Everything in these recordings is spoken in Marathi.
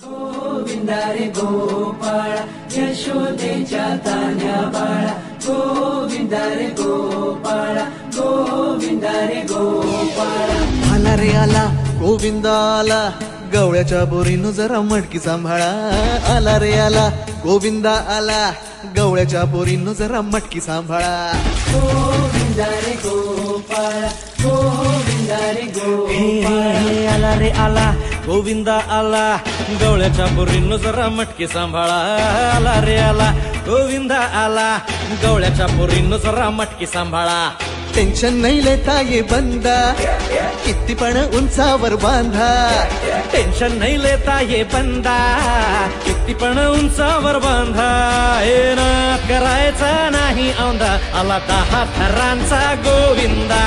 गोविंदा रे गोपाळा यशोदेच्या तान्या बाळा गोविंदा रे गोपाळा गोविंदा रे गोपाळा आला रे आला गोविंदा आला गवळ्याच्या बोरीनं जरा मटकी सांभाळा आला रे आला गोविंदा आला गवळ्याच्या बोरीनं जरा मटकी सांभाळा गोविंदा रे गोपाळा गोविंदा रे गोपाळा आला रे आला गोविंदा आला गवळ्याच्या बोरीनं जरा मटकी सांभाळा आला रे आला गोविंदा आला गवळ्याच्या बोरीनं जरा मटकी सांभाळा टेन्शन नाही लेता ये बंदा किती पण उंचावर बांधा टेन्शन नाही लेता ये बंदा किती पण उंचावर बांधा हे नाद करायचा नाही औंधा आला 10 थरांचा गोविंदा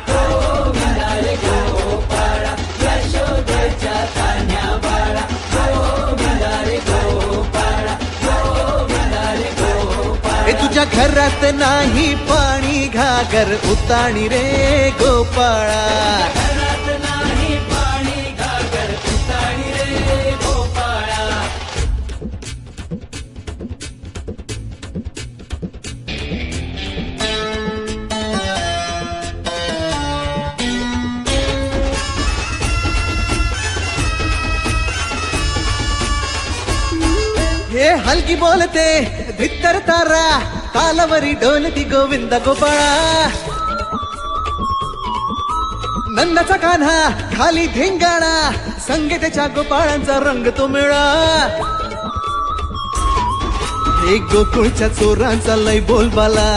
गोविंदा रे गोपाळा यशोदेच्या तान्या बाळा गोविंदा रे गोपाळा गोविंदा रे गोपाळा ए तुझ्या घरात नाही पाणी घागर उताणी रे गोपाळा घरात नाही पाणी घागर उताणी रे गोपाळा हे हलकी बोलते भित्तर तारा तालावरी डोलती गोविंद गोपाळा नंदाचा कान्हा खाली धिंगाणा संगीताच्या गोपाळांचा रंग तो मिळा एक गोकुळच्या चोरांचा लय बोलबाला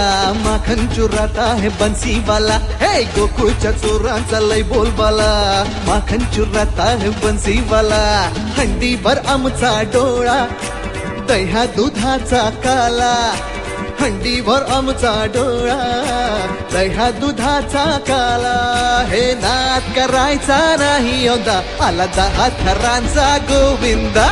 माखन चुरात आहे बन्सीवाला हे गोकुळच्या चोरांचा लय बोलबाला माखन चुरात आहे बन्सीवाला हंडीभर आमचा डोळा दह्या दुधाचा काला हंडीभर आमचा डोळा दह्या दुधाचा काला हे नाद करायचा नाही यंदा आला 10 थरांचा गोविंदा